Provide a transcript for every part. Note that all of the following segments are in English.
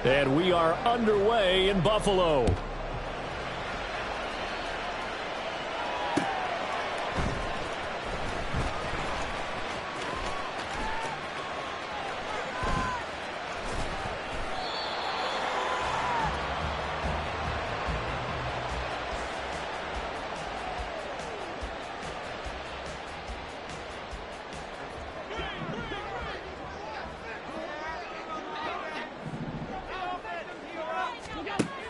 And we are underway in Buffalo.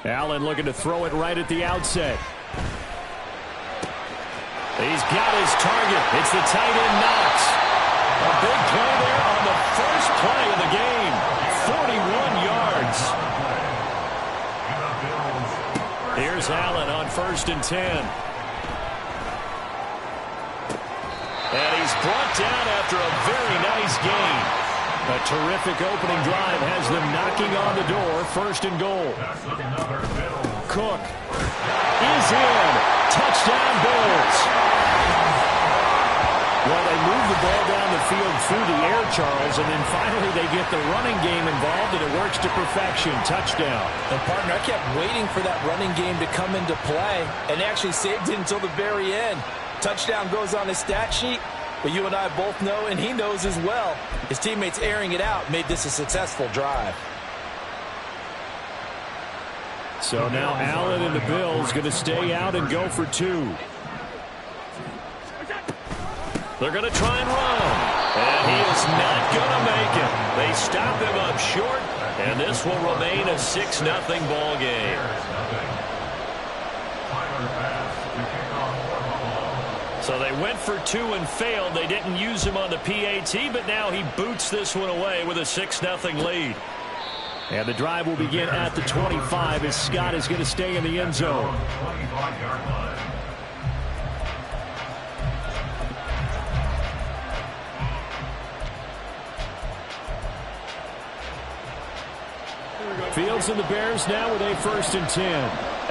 Allen looking to throw it right at the outset. He's got his target. It's the tight end Knox. A big play there on the first play of the game. 41 yards. Here's Allen on 1st and 10. And he's brought down after a very nice gain. A terrific opening drive has them knocking on the door. 1st and goal. Cook is in. Touchdown Bills. Well, they move the ball down the field through the air, Charles, and then finally they get the running game involved, and it works to perfection. Touchdown. And, partner, I kept waiting for that running game to come into play, and actually saved it until the very end. Touchdown goes on his stat sheet. But you and I both know, and he knows as well, his teammates airing it out made this a successful drive. So now Allen and the Bills going to stay out and go for 2. They're going to try and run. And he is not going to make it. They stop him up short, and this will remain a 6-0 ball game. So they went for 2 and failed. They didn't use him on the PAT, but now he boots this one away with a 6-0 lead. And the drive will begin at the 25 as Scott is going to stay in the end zone. Fields and the Bears now with a 1st and 10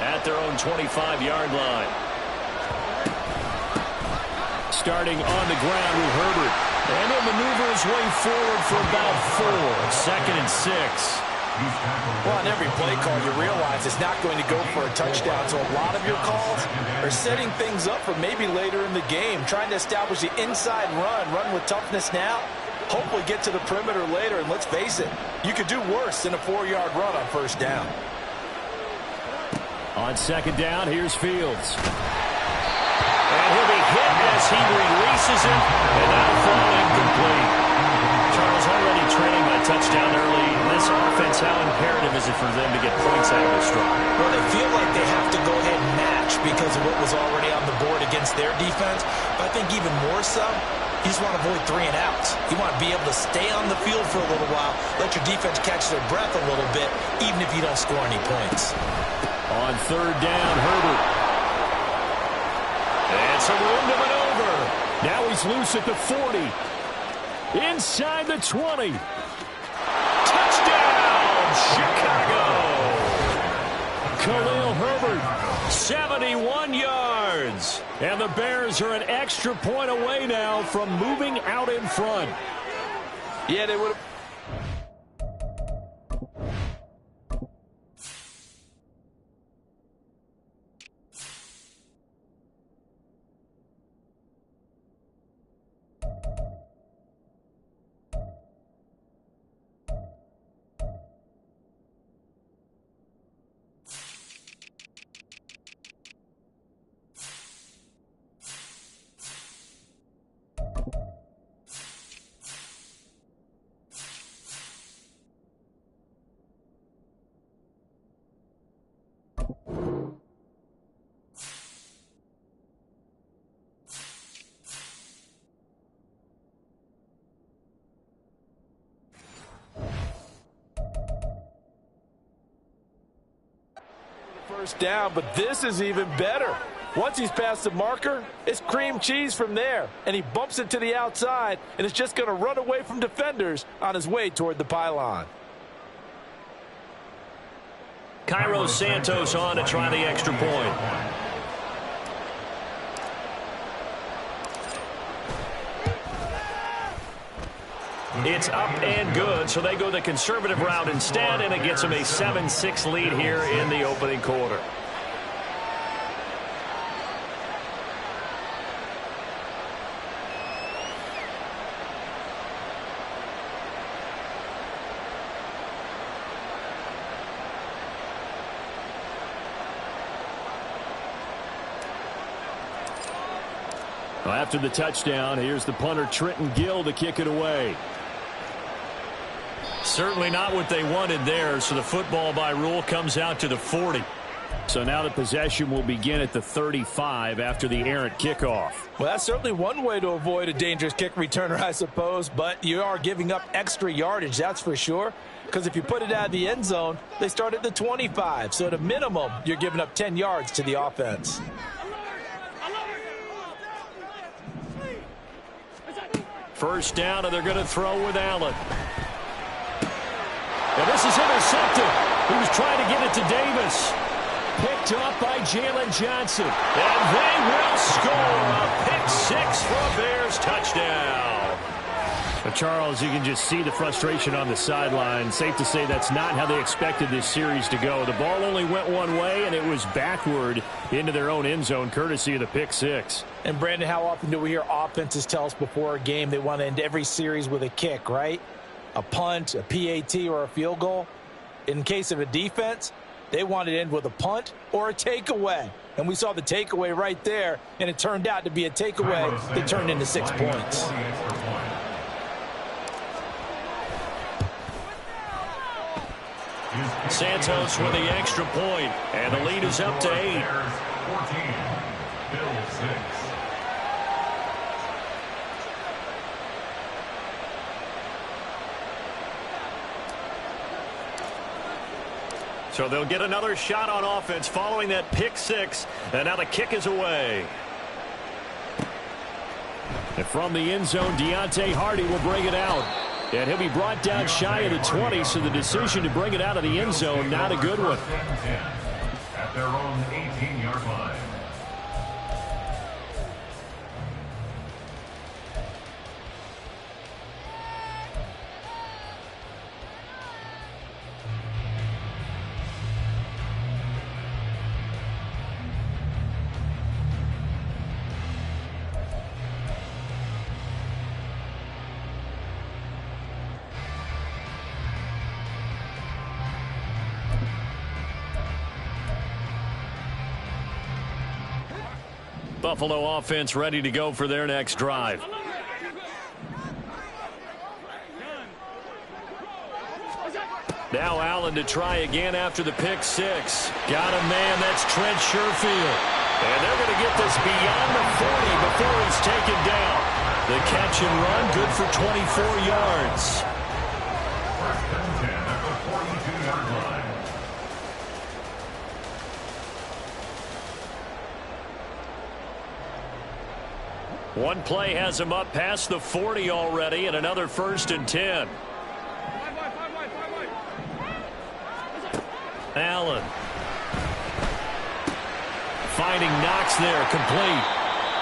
at their own 25-yard line. Starting on the ground with Herbert. And he'll maneuver his way forward for about 4. 2nd and 6. Well, on every play call, you realize it's not going to go for a touchdown. So a lot of your calls are setting things up for maybe later in the game, trying to establish the inside run with toughness now, hopefully get to the perimeter later. And let's face it, you could do worse than a 4-yard run on 1st down. On 2nd down, here's Fields. And he'll be hit as he releases it, and that'll fall incomplete. Charles already trailing by touchdown early. This offense, how imperative is it for them to get points out of this drive? Well, they feel like they have to go ahead and match because of what was already on the board against their defense. But I think even more so, you just want to avoid 3 and outs. You want to be able to stay on the field for a little while, let your defense catch their breath a little bit, even if you don't score any points. On 3rd down, Herbert. And some room to maneuver. Now he's loose at the 40. Inside the 20. Touchdown, Chicago. Khalil Herbert, 71 yards. And the Bears are an extra point away now from moving out in front. Yeah, they would have. First down, but this is even better. Once he's past the marker, it's cream cheese from there, and he bumps it to the outside, and it's just going to run away from defenders on his way toward the pylon. Cairo Santos on to try the extra point. It's up and good, so they go the conservative route instead, and it gets them a 7-6 lead here in the opening quarter. After the touchdown, here's the punter Trenton Gill to kick it away. Certainly not what they wanted there, so the football by rule comes out to the 40. So now the possession will begin at the 35 after the errant kickoff. Well, that's certainly one way to avoid a dangerous kick returner, I suppose, but you are giving up extra yardage, that's for sure, because if you put it out of the end zone, they start at the 25. So at a minimum, you're giving up 10 yards to the offense. First down, and they're going to throw with Allen. And this is intercepted. He was trying to get it to Davis. Picked up by Jalen Johnson. And they will score a pick six for a Bears touchdown. But Charles, you can just see the frustration on the sideline. Safe to say that's not how they expected this series to go. The ball only went one way, and it was backward into their own end zone, courtesy of the pick six. And, Brandon, how often do we hear offenses tell us before a game they want to end every series with a kick, right? A punt, a PAT, or a field goal. In case of a defense, they want to end with a punt or a takeaway. And we saw the takeaway right there, and it turned out to be a takeaway that turned into 6 points. Santos with the extra point, and the lead is up to 8. So they'll get another shot on offense following that pick six, and now the kick is away. And from the end zone, Deontay Hardy will bring it out. And he'll be brought down shy of the 20, so the decision to bring it out of the end zone, not a good one. At their own 18-yard line. Buffalo offense ready to go for their next drive. Now Allen to try again after the pick six. Got a man, that's Trent Sherfield. And they're going to get this beyond the 40 before he's taken down. The catch and run, good for 24 yards. First and 10 at the 42-yard line. One play has him up past the 40 already, and another first and 10. Allen. Finding Knox there, complete.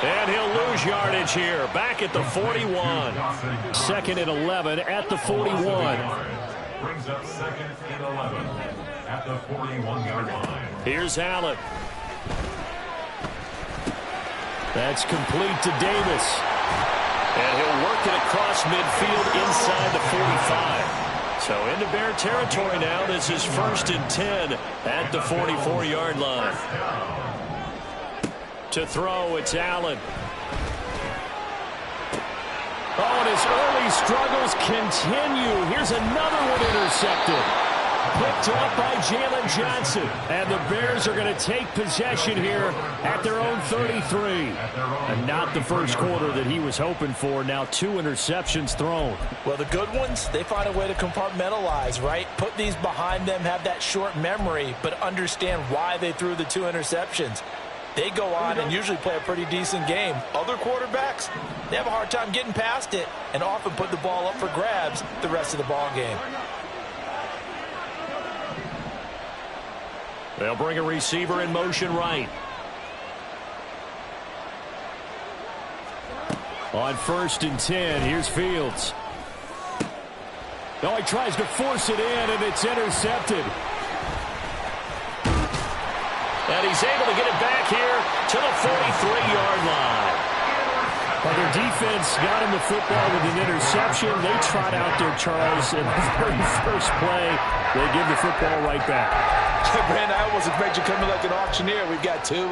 And he'll lose yardage here, back at the 41. Second and 11 at the 41. Brings up second and 11 at the 41-yard line. Here's Allen. That's complete to Davis. And he'll work it across midfield inside the 45. So into Bear territory now. This is first and 10 at the 44-yard line. To throw, it's Allen. Oh, and his early struggles continue. Here's another one intercepted. Picked up by Jalen Johnson. And the Bears are going to take possession here at their own 33. And not the first quarter that he was hoping for. Now 2 interceptions thrown. Well, the good ones, they find a way to compartmentalize, right? Put these behind them, have that short memory, but understand why they threw the 2 interceptions. They go on and usually play a pretty decent game. Other quarterbacks, they have a hard time getting past it and often put the ball up for grabs the rest of the ball game. They'll bring a receiver in motion right. On first and 10, here's Fields. No, he tries to force it in, and it's intercepted. And he's able to get it back here to the 43-yard line. Well, their defense got him the football with an interception. They trot out there, Charles, and the very first play, they give the football right back. Brandon, I almost expect you coming like an auctioneer. We've got two.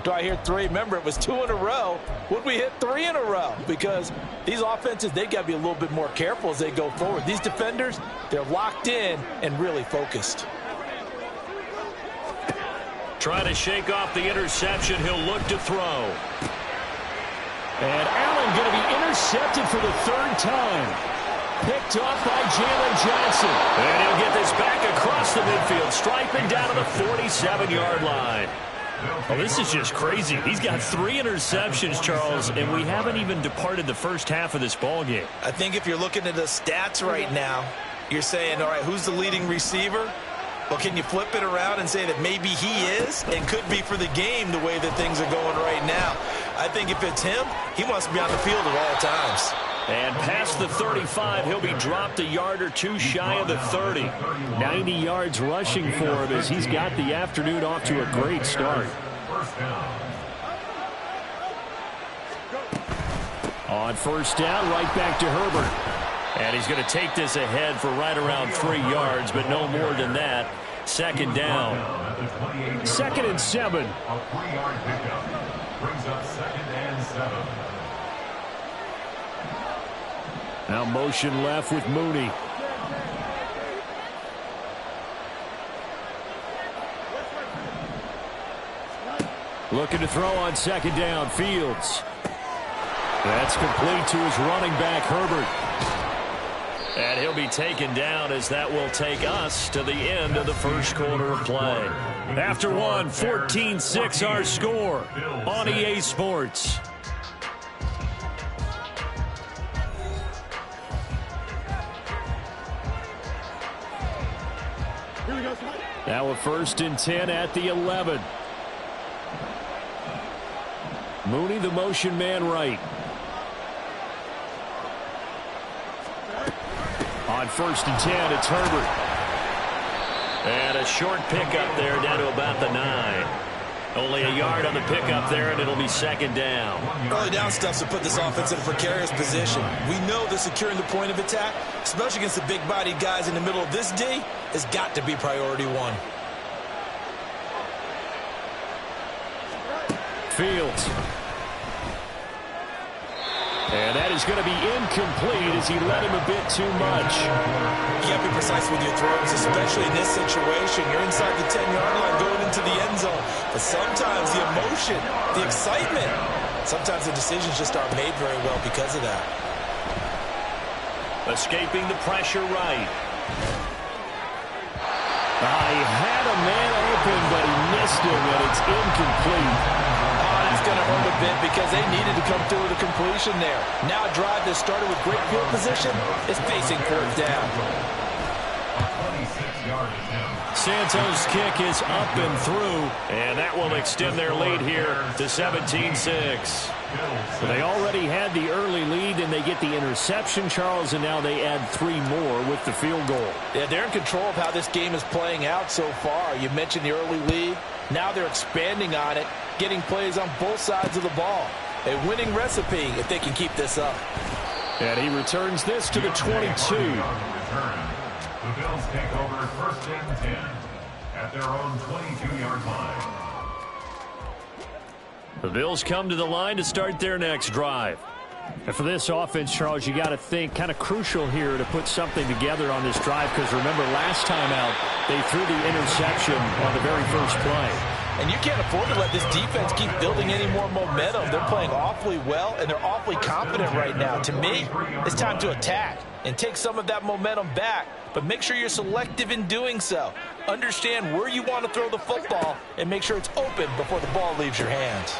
Do I hear three? Remember, it was 2 in a row. Would we hit 3 in a row? Because these offenses, they got to be a little bit more careful as they go forward. These defenders, they're locked in and really focused. Trying to shake off the interception. He'll look to throw. And Allen going to be intercepted for the 3rd time. Picked off by Jalen Johnson. And he'll get this back across the midfield, striping down to the 47-yard line. Well, this is just crazy. He's got 3 interceptions, Charles, and we haven't even departed the first half of this ball game. I think if you're looking at the stats right now, you're saying, all right, who's the leading receiver? Well, can you flip it around and say that maybe he is and could be for the game the way that things are going right now? I think if it's him, he wants to be on the field at all times. And past the 35, he'll be dropped a yard or 2 shy of the 30. 90 yards rushing for him as he's got the afternoon off to a great start. On first down, right back to Herbert. And he's going to take this ahead for right around 3 yards, but no more than that. 2nd down. 2nd and 7. A 3-yard pickup brings up 2nd and 7. Now motion left with Mooney. Looking to throw on 2nd down. Fields. That's complete to his running back, Herbert. And he'll be taken down as that will take us to the end of the first quarter of play. After one, 14-6 our score on EA Sports. Now a 1st and 10 at the 11. Mooney, the motion man right. On 1st and 10, it's Herbert. And a short pickup there down to about the 9. Only a yard on the pickup there, and it'll be 2nd down. Early down stuff to put this offense in a precarious position. We know that securing the point of attack, especially against the big-bodied guys in the middle of this D, has got to be priority 1. Fields. And that is going to be incomplete as he led him a bit too much. You got to be precise with your throws, especially in this situation. You're inside the 10-yard line going into the end zone. But sometimes the emotion, the excitement, sometimes the decisions just aren't made very well because of that. Escaping the pressure right. I had a man open, but he missed him, and it's incomplete. That's going to hurt a bit because they needed to come through with a completion there. Now a drive that started with great field position is facing 4th down. Santos' kick is up and through, and that will extend their lead here to 17-6. They already had the early lead, and they get the interception, Charles, and now they add 3 more with the field goal. Yeah, they're in control of how this game is playing out so far. You mentioned the early lead. Now they're expanding on it, getting plays on both sides of the ball. A winning recipe if they can keep this up. And he returns this to the 22. The Bills take over 1st and 10 at their own 22-yard line. The Bills come to the line to start their next drive. And for this offense, Charles, you got to think kind of crucial here to put something together on this drive because remember last time out they threw the interception on the very first play. And you can't afford to let this defense keep building any more momentum. They're playing awfully well, and they're awfully confident right now. To me, it's time to attack and take some of that momentum back, but make sure you're selective in doing so. Understand where you want to throw the football and make sure it's open before the ball leaves your hands.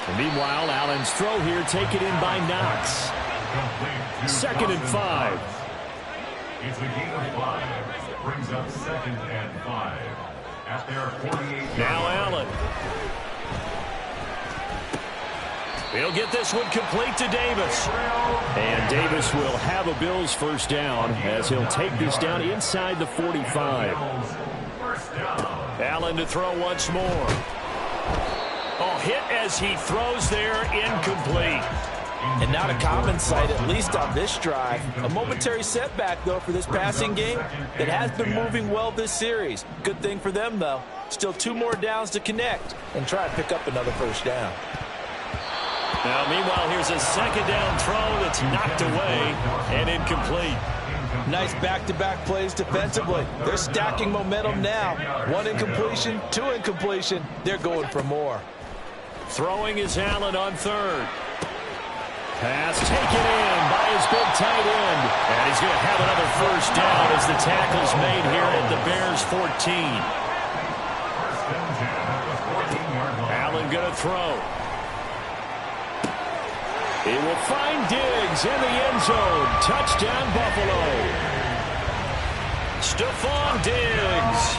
And meanwhile, Allen's throw here taken in by Knox. 2nd and 5. It's a gain of 5. Brings up 2nd and 5. At their 48. Now Allen. He'll get this one complete to Davis. And Davis will have a Bills first down as he'll take this down inside the 45. Allen to throw once more. Oh, hit as he throws there, incomplete. And not a common sight, at least on this drive. A momentary setback, though, for this passing game that has been moving well this series. Good thing for them, though. Still 2 more downs to connect and try to pick up another first down. Now, meanwhile, here's a second down throw that's knocked away and incomplete. Nice back-to-back plays defensively. They're stacking momentum now. 1 incompletion, 2 incompletion. They're going for more. Throwing is Allen on third. Pass taken in by his big tight end. And he's going to have another first down as the tackle's made here at the Bears 14. Allen going to throw. He will find Diggs in the end zone. Touchdown, Buffalo. Stephon Diggs,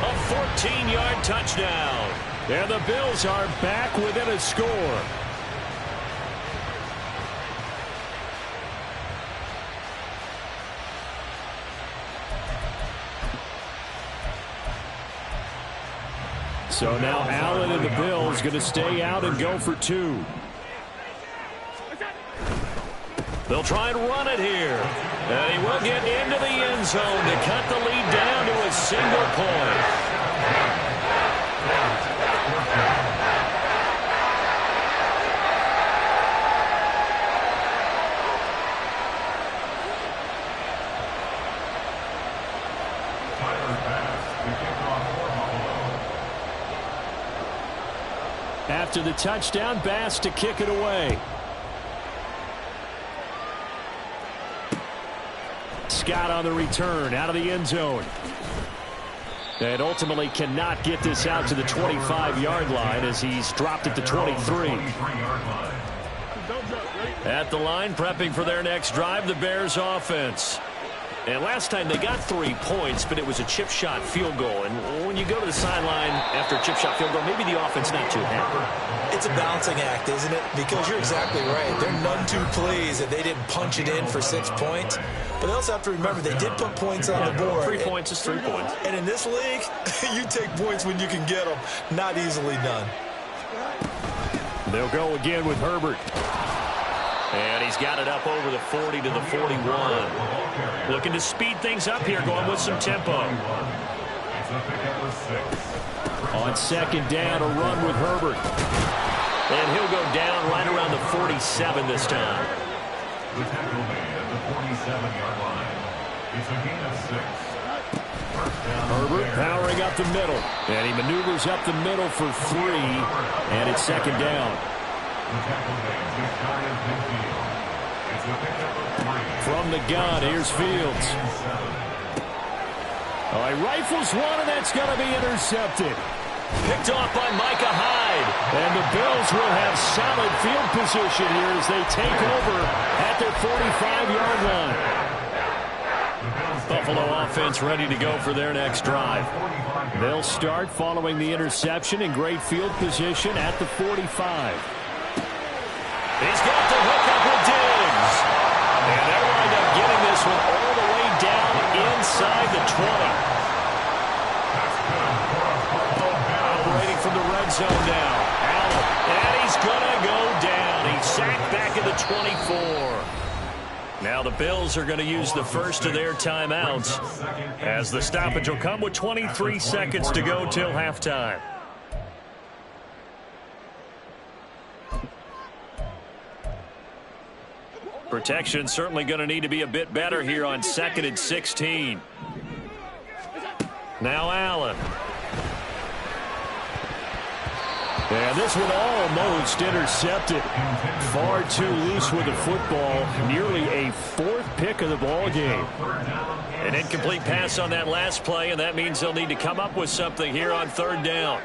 a 14-yard touchdown. And the Bills are back within a score. So now Allen and the Bills going to stay out and go for 2. They'll try and run it here. And he will get into the end zone to cut the lead down to a single point. After the touchdown, Bass to kick it away. Scott on the return out of the end zone. And ultimately cannot get this out to the 25-yard line as he's dropped it to 23. At the line, prepping for their next drive, the Bears offense. And last time they got 3 points, but it was a chip shot field goal. And when you go to the sideline after a chip shot field goal, maybe the offense not too happy. It's a balancing act, isn't it? Because you're exactly right. They're none too pleased that they didn't punch it in for 6 points. But they also have to remember they did put points on the board. 3 points is 3 points. And in this league, you take points when you can get them. Not easily done. They'll go again with Herbert. And he's got it up over the 40 to the 41. Looking to speed things up here, going with some tempo. On second down, a run with Herbert. And he'll go down right around the 47 this time. The tackle made at the 47-yard line. It's a gain of 6. Herbert powering up the middle. And he maneuvers up the middle for 3. And it's second down. From the gun, here's Fields. Oh, he rifles one, and that's going to be intercepted. Picked off by Micah Hyde. And the Bills will have solid field position here as they take over at their 45-yard line. Buffalo offense ready to go for their next drive. They'll start following the interception in great field position at the 45. He's got the hook up with Diggs. And they wind up getting this one all the way down inside the 20. Operating from the red zone now. Allen. And he's going to go down. He's sacked back at the 24. Now the Bills are going to use the first of their timeouts as the stoppage will come with 23 seconds to go till halftime. Protection certainly going to need to be a bit better here on 2nd and 16. Now Allen. And this one almost intercepted. Far too loose with the football. Nearly a 4th pick of the ball game. An incomplete pass on that last play, and that means they'll need to come up with something here on 3rd down.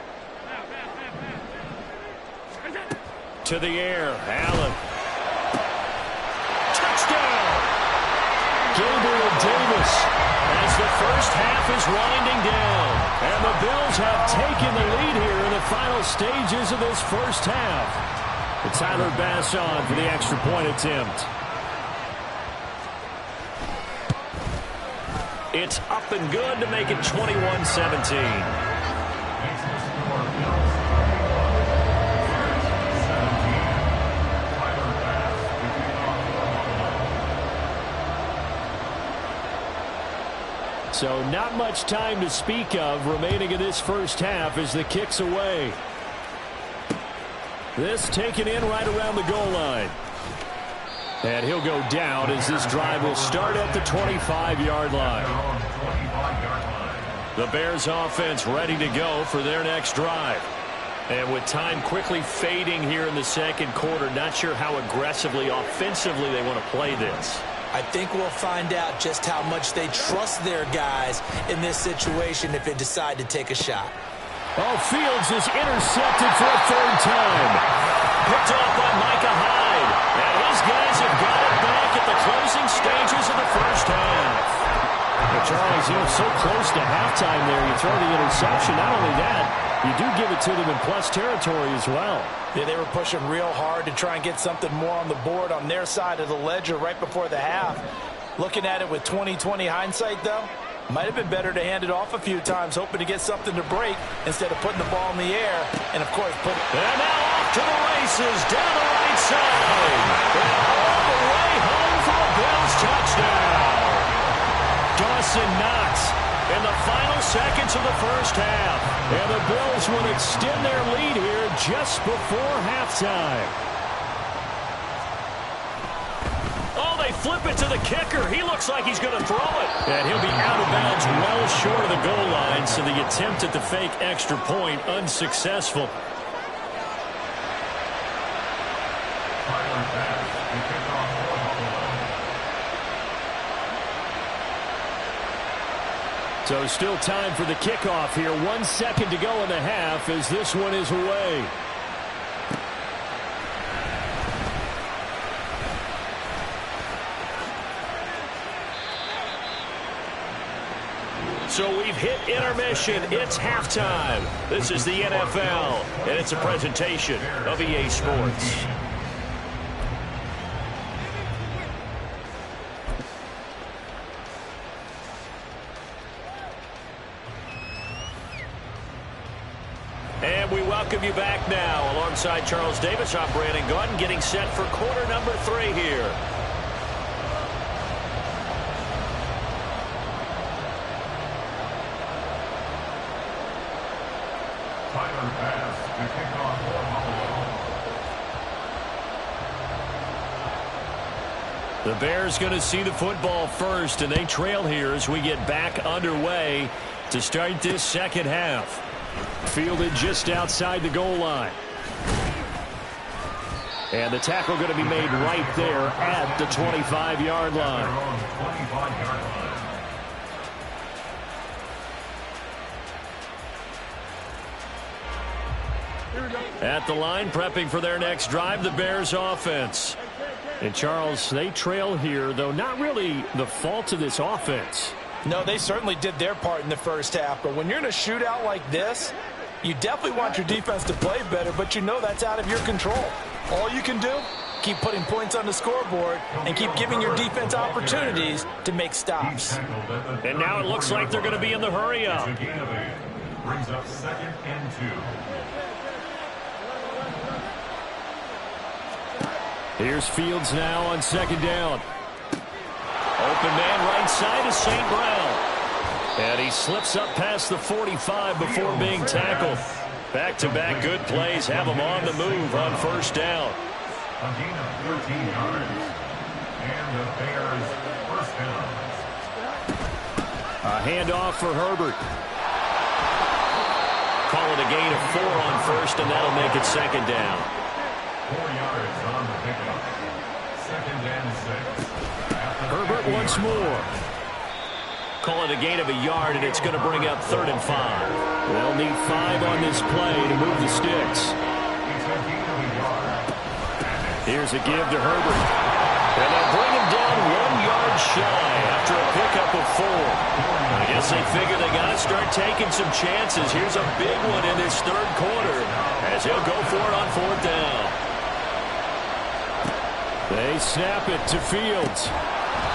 To the air, Allen. Touchdown! Gabriel Davis as the first half is winding down. And the Bills have taken the lead here in the final stages of this first half. Tyler Bass on for the extra point attempt. It's up and good to make it 21-17. So not much time to speak of remaining in this first half as the kick's away. This taken in right around the goal line. And he'll go down as this drive will start at the 25-yard line. The Bears offense ready to go for their next drive. And with time quickly fading here in the second quarter, not sure how aggressively, offensively they want to play this. I think we'll find out just how much they trust their guys in this situation if they decide to take a shot. Oh, Fields is intercepted for a third time. Picked off by Micah Hyde. And his guys have got it back at the closing stages of the first half. Well, Charles, so close to halftime there. You throw the interception. Not only that, you do give it to them in plus territory as well. Yeah, they were pushing real hard to try and get something more on the board on their side of the ledger right before the half. Looking at it with 20/20 hindsight, though, might have been better to hand it off a few times, hoping to get something to break instead of putting the ball in the air. And, of course, put it. And now off to the races down the right side. And all the way home for a Bills touchdown. Dawson Knox in the final seconds of the first half. And the Bills will extend their lead here just before halftime. Oh, they flip it to the kicker. He looks like he's going to throw it. And he'll be out of bounds well short of the goal line, so the attempt at the fake extra point unsuccessful. So still time for the kickoff here. 1 second to go in the half as this one is away. So we've hit intermission. It's halftime. This is the NFL, and it's a presentation of EA Sports. And we welcome you back now. Alongside Charles Davis, I'm Brandon Gaudin, getting set for quarter number 3 here. Tyler Bass to kick off for Buffalo. The Bears going to see the football first, and they trail here as we get back underway to start this second half. Fielded just outside the goal line. And the tackle going to be made right there at the 25-yard line. At the line, prepping for their next drive, the Bears offense. And Charles, they trail here, though not really the fault of this offense. No, they certainly did their part in the first half. But when you're in a shootout like this, you definitely want your defense to play better, but you know that's out of your control. All you can do, keep putting points on the scoreboard and keep giving your defense opportunities to make stops. And now it looks like they're going to be in the hurry-up. Brings up 2nd and 2. Here's Fields now on 2nd down. Open man right side is St. Brown. And he slips up past the 45 before being tackled. Back-to-back good plays have him on the move on 1st down. A gain of 13 yards. And the Bears first down. A handoff for Herbert. Call it a gain of 4 on 1st, and that'll make it 2nd down. 4 yards on the pickup. 2nd and 6. Herbert once more. Call it a gain of a yard, and it's going to bring up 3rd and 5. They'll need 5 on this play to move the sticks. Here's a give to Herbert. And they'll bring him down 1 yard shy after a pickup of 4. I guess they figure they got to start taking some chances. Here's a big one in this 3rd quarter as he'll go for it on 4th down. They snap it to Fields.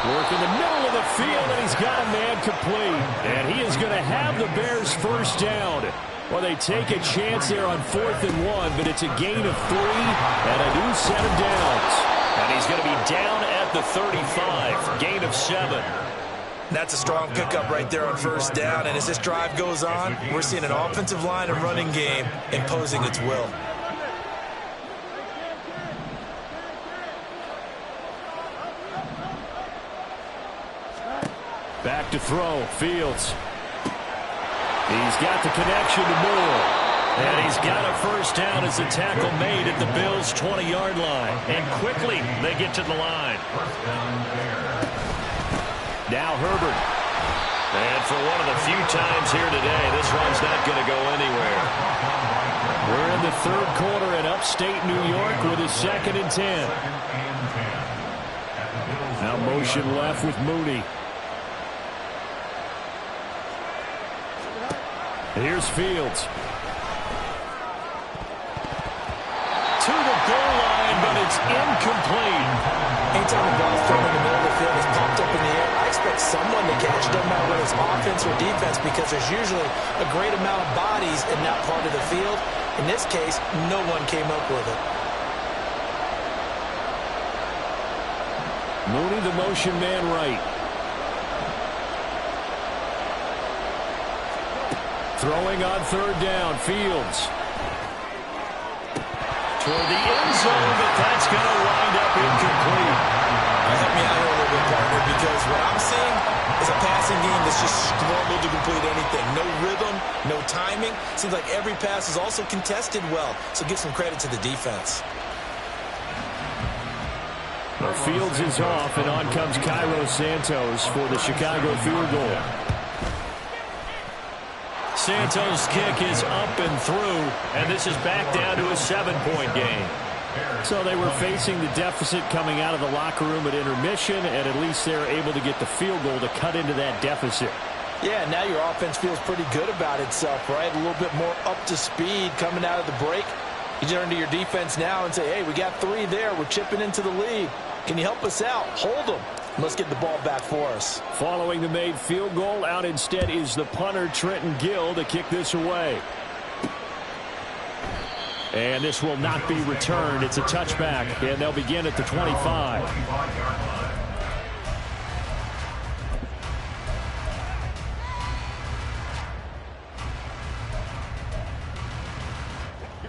Work in the middle of the field, and he's got a man complete. And he is going to have the Bears first down. Well, they take a chance there on 4th and 1, but it's a gain of 3 and a new set of downs. And he's going to be down at the 35, gain of 7. That's a strong pickup right there on first down. And as this drive goes on, we're seeing an offensive line and running game imposing its will. Back to throw, Fields. He's got the connection to Moore. And he's got a first down as the tackle made at the Bills' 20-yard line. And quickly, they get to the line. Now Herbert. And for one of the few times here today, this run's not going to go anywhere. We're in the third quarter in upstate New York with a 2nd and 10. Now motion left with Mooney. Here's Fields. To the goal line, but it's incomplete. Anytime the ball's thrown in the middle of the field, it's popped up in the air, I expect someone to catch it, no matter whether it's offense or defense, because there's usually a great amount of bodies in that part of the field. In this case, no one came up with it. Mooney, the motion man right. Throwing on 3rd down, Fields. Toward the end zone, but that's going to wind up incomplete. Help me out here a little bit, partner, because what I'm seeing is a passing game that's just struggled to complete anything. No rhythm, no timing. Seems like every pass is also contested well, so give some credit to the defense. Well, Fields is off, and on comes Cairo Santos for the Chicago field goal. Santos' kick is up and through, and this is back down to a 7-point game. So they were facing the deficit coming out of the locker room at intermission, and at least they're able to get the field goal to cut into that deficit. Yeah, now your offense feels pretty good about itself, right? A little bit more up to speed coming out of the break. You turn to your defense now and say, hey, we got 3 there. We're chipping into the lead. Can you help us out? Hold them. Let's get the ball back for us. Following the made field goal, out instead is the punter, Trenton Gill, to kick this away. And this will not be returned. It's a touchback, and they'll begin at the 25.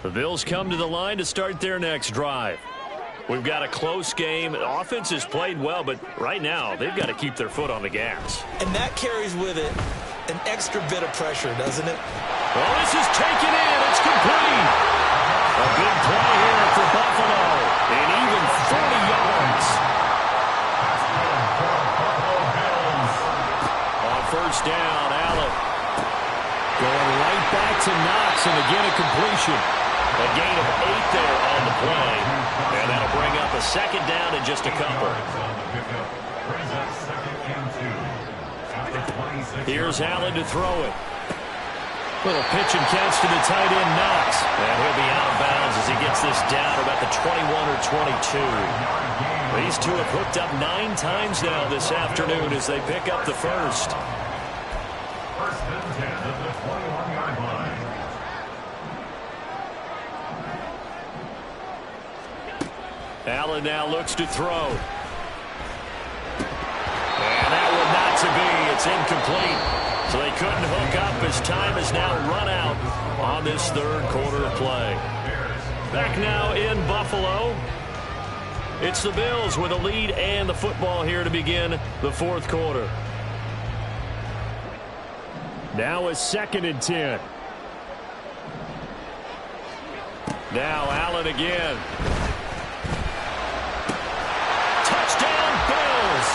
The Bills come to the line to start their next drive. We've got a close game. The offense has played well, but right now they've got to keep their foot on the gas. And that carries with it an extra bit of pressure, doesn't it? Well, this is taken in. It's complete. A big play here for Buffalo. And even 40 yards. On first down, Allen. Going right back to Knox, and again a completion. A gain of 8 there on the play. And that'll bring up a 2nd down in just a couple. Here's Allen to throw it. Little pitch and catch to the tight end, Knox. And he'll be out of bounds as he gets this down about the 21 or 22. These two have hooked up 9 times now this afternoon as they pick up the first. First and 10 at the 21-yard line. Allen now looks to throw. And that one not to be. It's incomplete. So they couldn't hook up as time is now run out on this third quarter play. Back now in Buffalo. It's the Bills with a lead and the football here to begin the fourth quarter. Now a 2nd and 10. Now Allen again. Touchdown Bills.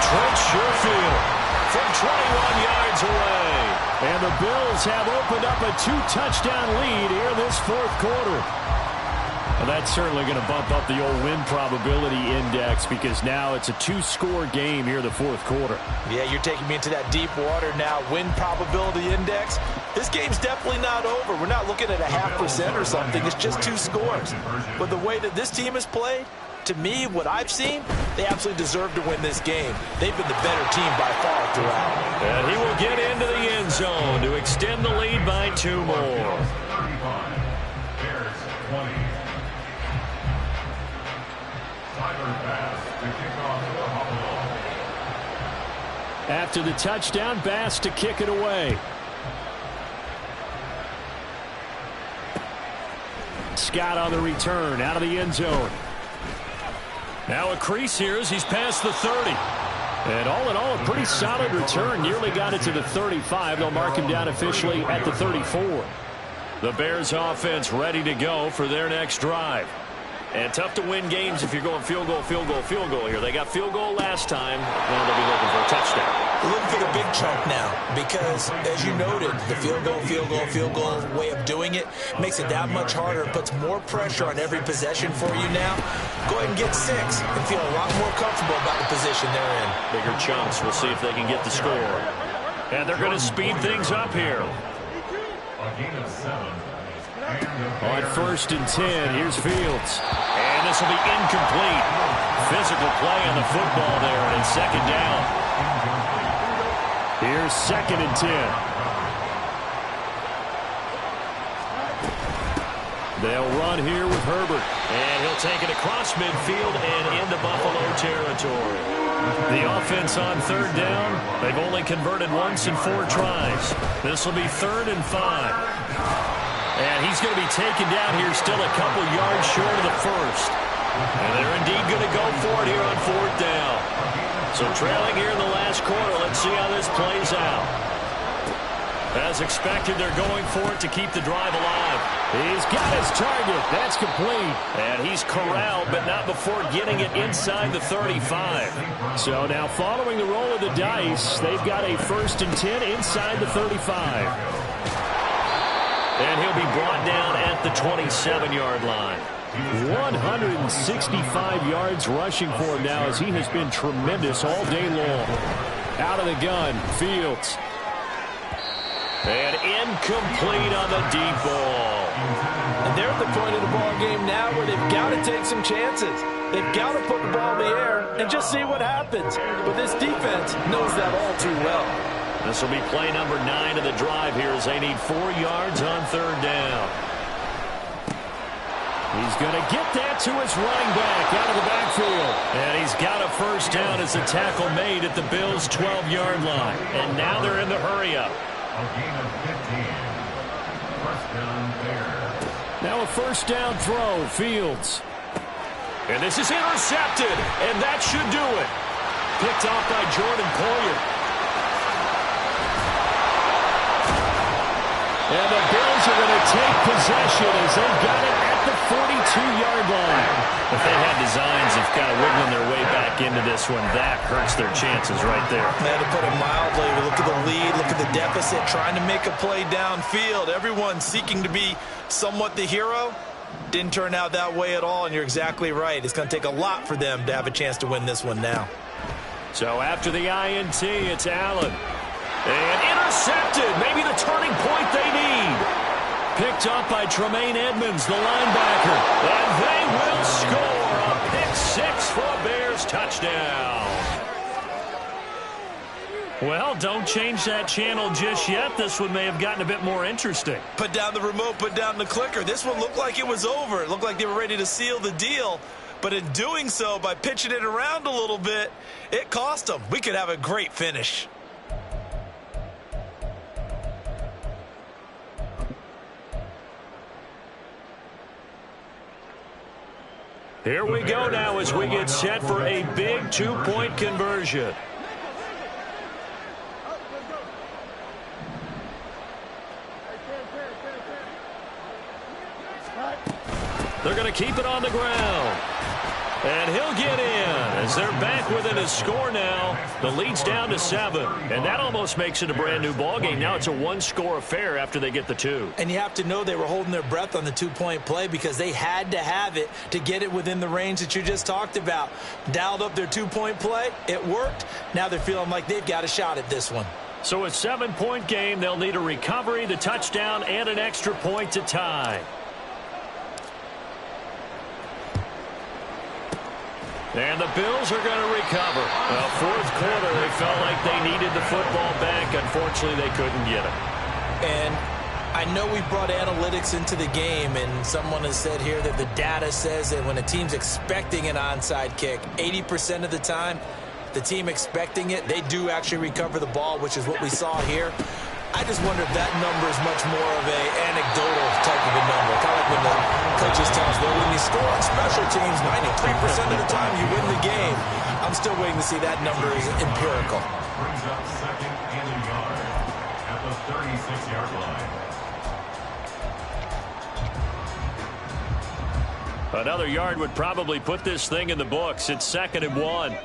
Trent Sherfield from 21 yards away. And the Bills have opened up a 2-touchdown lead here in this fourth quarter. Well, that's certainly going to bump up the old win probability index because now it's a 2-score game here in the fourth quarter. Yeah, you're taking me into that deep water now. Win probability index. This game's definitely not over. We're not looking at a 0.5% or something. It's just 2 scores. But the way that this team has played, to me, what I've seen, they absolutely deserve to win this game. They've been the better team by far throughout. And he will get into the end zone to extend the lead by 2 more. Bears 20. Tyler Bass to kick off for Buffalo. After the touchdown, Bass to kick it away. Scott on the return, out of the end zone. Now a crease here as he's past the 30. And all in all, a pretty solid return. Nearly got it to the 35. They'll mark him down officially at the 34. The Bears offense ready to go for their next drive. And tough to win games if you're going field goal, field goal, field goal here. They got field goal last time. Now they'll be looking for a touchdown. Looking for the big chunk now because, as you noted, the field goal way of doing it makes it that much harder. It puts more pressure on every possession for you now. Go ahead and get 6 and feel a lot more comfortable about the position they're in. Bigger chunks. We'll see if they can get the score. And they're going to speed things up here. A gain of 7. On 1st and 10, here's Fields. And this will be incomplete. Physical play on the football there, and it's 2nd down. Here's 2nd and 10. They'll run here with Herbert. And he'll take it across midfield and into Buffalo territory. The offense on 3rd down. They've only converted once in 4 tries. This will be 3rd and 5. And he's going to be taken down here still a couple yards short of the 1st. And they're indeed going to go for it here on 4th down. So trailing here in the last quarter. Let's see how this plays out. As expected, they're going for it to keep the drive alive. He's got his target. That's complete. And he's corralled, but not before getting it inside the 35. So now following the roll of the dice, they've got a 1st and 10 inside the 35. And he'll be brought down at the 27-yard line. 165 yards rushing for him now as he has been tremendous all day long. Out of the gun, Fields. And incomplete on the deep ball. And they're at the point of the ball game now where they've got to take some chances. They've got to put the ball in the air and just see what happens. But this defense knows that all too well. This will be play number 9 of the drive here as they need 4 yards on 3rd down. He's going to get that to his running back out of the backfield. And he's got a 1st down as the tackle made at the Bills' 12-yard line. And now they're in the hurry-up. A gain of 15. 1st down Bears. Now a 1st down throw, Fields. And this is intercepted, and that should do it. Picked off by Jordan Poyer. And the Bills are going to take possession as they've got it at the 42-yard line. If they had designs of kind of wiggling their way back into this one, that hurts their chances right there. To put it mildly, look at the lead, look at the deficit, trying to make a play downfield. Everyone seeking to be somewhat the hero. Didn't turn out that way at all, and you're exactly right. It's going to take a lot for them to have a chance to win this one now. So after the INT, it's Allen. And intercepted. Maybe the turning point they need. Picked up by Tremaine Edmonds, the linebacker. And they will score a pick 6 for a Bears touchdown. Well, don't change that channel just yet. This one may have gotten a bit more interesting. Put down the remote, put down the clicker. This one looked like it was over. It looked like they were ready to seal the deal. But in doing so, by pitching it around a little bit, it cost them. We could have a great finish. Here we go now as we get set for a big 2-point conversion. They're going to keep it on the ground. And he'll get in as they're back within a score now. The lead's down to 7. And that almost makes it a brand-new ballgame. Now it's a 1-score affair after they get the 2. And you have to know they were holding their breath on the 2-point play because they had to have it to get it within the range that you just talked about. Dialed up their 2-point play. It worked. Now they're feeling like they've got a shot at this one. So a 7-point game. They'll need a recovery, the touchdown, and an extra point to tie. And the Bills are going to recover. Well, fourth quarter, they felt like they needed the football back. Unfortunately, they couldn't get it. And I know we brought analytics into the game, and someone has said here that the data says that when a team's expecting an onside kick, 80% of the time, the team expecting it, they do actually recover the ball, which is what we saw here. I just wonder if that number is much more of an anecdotal type of a number. Kind of like when the coaches tell us, well, when you score on special teams, 93% of the time you win the game. I'm still waiting to see that number is empirical. Brings up second and a yard at the 36-yard line. Another yard would probably put this thing in the books. It's 2nd and 1.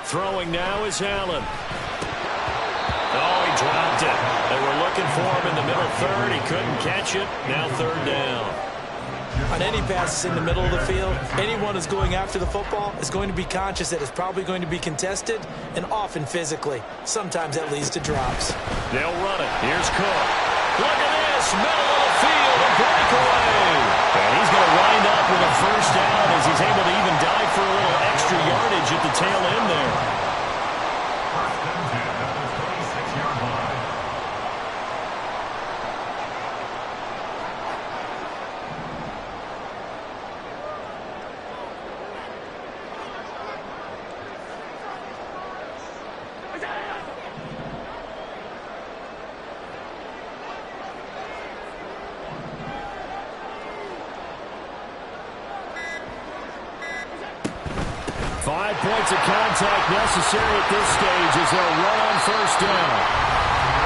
Throwing now is Allen. Oh, he dropped it. They were looking for him in the middle third. He couldn't catch it. Now 3rd down. On any passes in the middle of the field, anyone who's going after the football is going to be conscious that it's probably going to be contested and often physically. Sometimes that leads to drops. They'll run it. Here's Cook. Look at this. Middle of the field. A breakaway. And he's going to wind up with a first down as he's able to even dive for a little extra yardage at the tail end there. First and 10 at the 26-yard line. Points of contact necessary at this stage as they'll run on first down.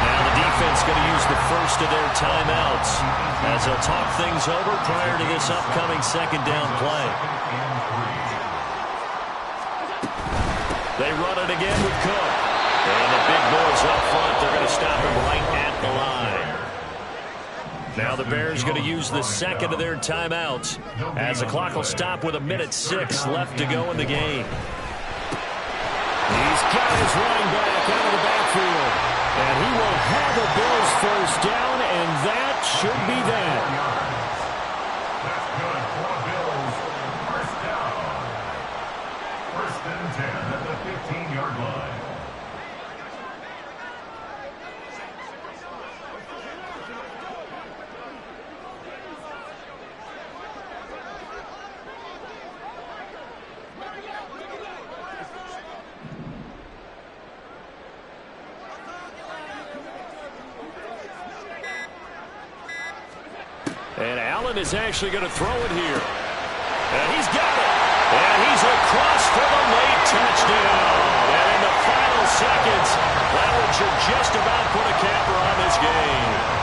Now the defense going to use the first of their timeouts as they'll talk things over prior to this upcoming 2nd down play. They run it again with Cook. And the big boys up front, they're going to stop him right at the line. Now the Bears going to use the 2nd of their timeouts as the clock will stop with 1:06 left to go in the game. He's got his running back out of the backfield. And he will have a Bills first down, and that should be that. That's good for the Bills. First down. First and 10 at the 15-yard line. And Allen is actually going to throw it here. And he's got it. And he's across for the late touchdown. And in the final seconds, that one should just about put a capper on this game.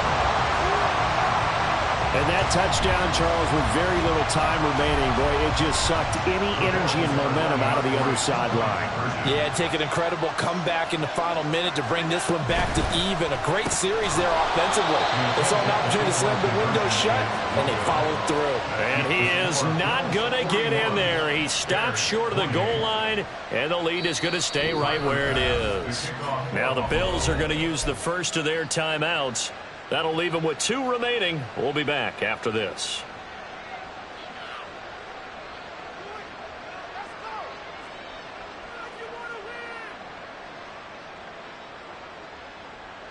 And that touchdown, Charles, with very little time remaining, boy, it just sucked any energy and momentum out of the other sideline. Yeah, take an incredible comeback in the final minute to bring this one back to even. A great series there offensively. They saw an opportunity to slam the window shut, and they followed through. And he is not going to get in there. He stopped short of the goal line, and the lead is going to stay right where it is. Now the Bills are going to use the first of their timeouts. That'll leave them with 2 remaining. We'll be back after this.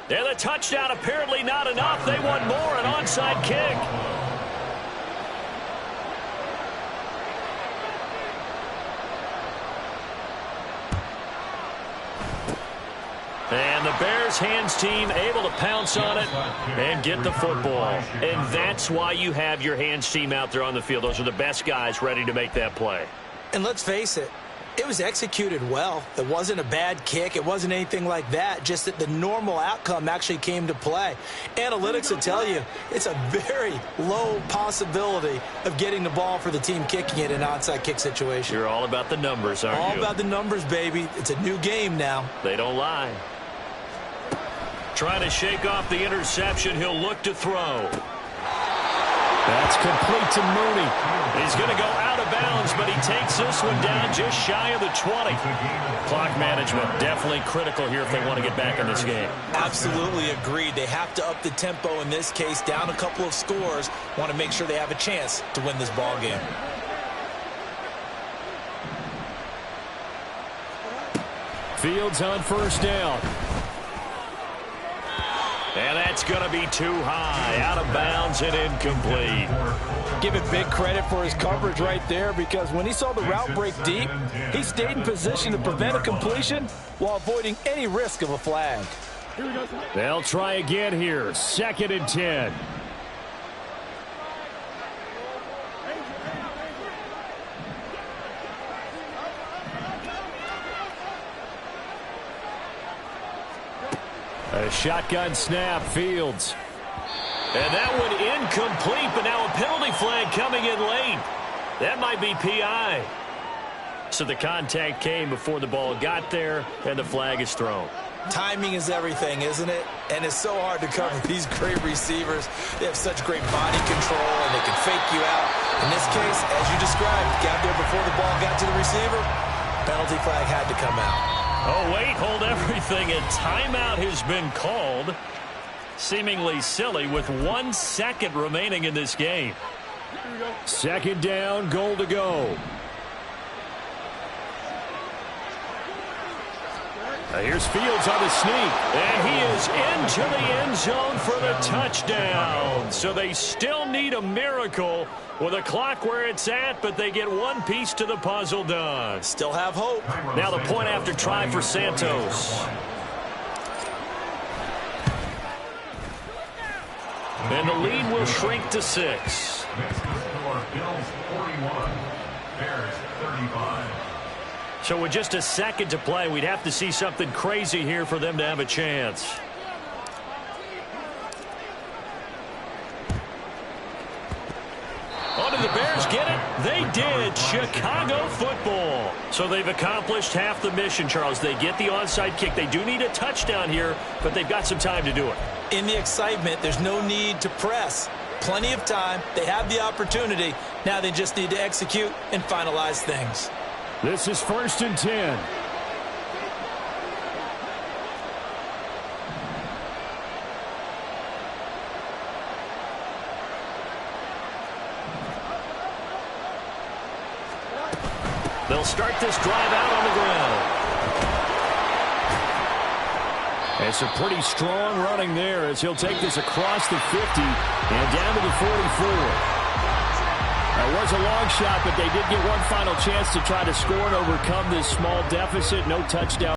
And the touchdown apparently not enough. They want more, an onside kick. And the Bears hands team able to pounce on it and get the football. And that's why you have your hands team out there on the field. Those are the best guys ready to make that play. And let's face it, it was executed well. It wasn't a bad kick. It wasn't anything like that. Just that the normal outcome actually came to play. Analytics will tell you it's a very low possibility of getting the ball for the team kicking it in an onside kick situation. You're all about the numbers, aren't you? All about the numbers, baby. It's a new game now. They don't lie. Trying to shake off the interception. He'll look to throw. That's complete to Mooney. He's going to go out of bounds downs, but he takes this one down just shy of the 20. Clock management definitely critical here if they want to get back in this game. Absolutely agreed. They have to up the tempo in this case, down a couple of scores. Want to make sure they have a chance to win this ball game. Fields on first down. And that's going to be too high, out of bounds and incomplete. Give it big credit for his coverage right there, because when he saw the route break deep, he stayed in position to prevent a completion while avoiding any risk of a flag. They'll try again here, 2nd and 10. A shotgun snap, Fields. And that one incomplete, but now a penalty flag coming in late. That might be PI. So the contact came before the ball got there, and the flag is thrown. Timing is everything, isn't it? And it's so hard to cover these great receivers. They have such great body control, and they can fake you out. In this case, as you described, got there before the ball got to the receiver. Penalty flag had to come out. Oh, wait, hold everything. A timeout has been called. Seemingly silly with 1 second remaining in this game. 2nd down, goal to go. Here's Fields on the sneak, and he is into the end zone for the touchdown. So they still need a miracle with a clock where it's at, but they get one piece to the puzzle done. Still have hope. Now the point after try for Santos. And the lead will shrink to 6. Next score, Bills 41, Bears 35. So with just a second to play, we'd have to see something crazy here for them to have a chance. Oh, did the Bears get it? They did. Chicago football. So they've accomplished half the mission, Charles. They get the onside kick. They do need a touchdown here, but they've got some time to do it. In the excitement, there's no need to press. Plenty of time. They have the opportunity. Now they just need to execute and finalize things. This is 1st and 10. They'll start this drive out on the ground. It's a pretty strong running there as he'll take this across the 50 and down to the 44. That was a long shot, but they did get one final chance to try to score and overcome this small deficit. No touchdown.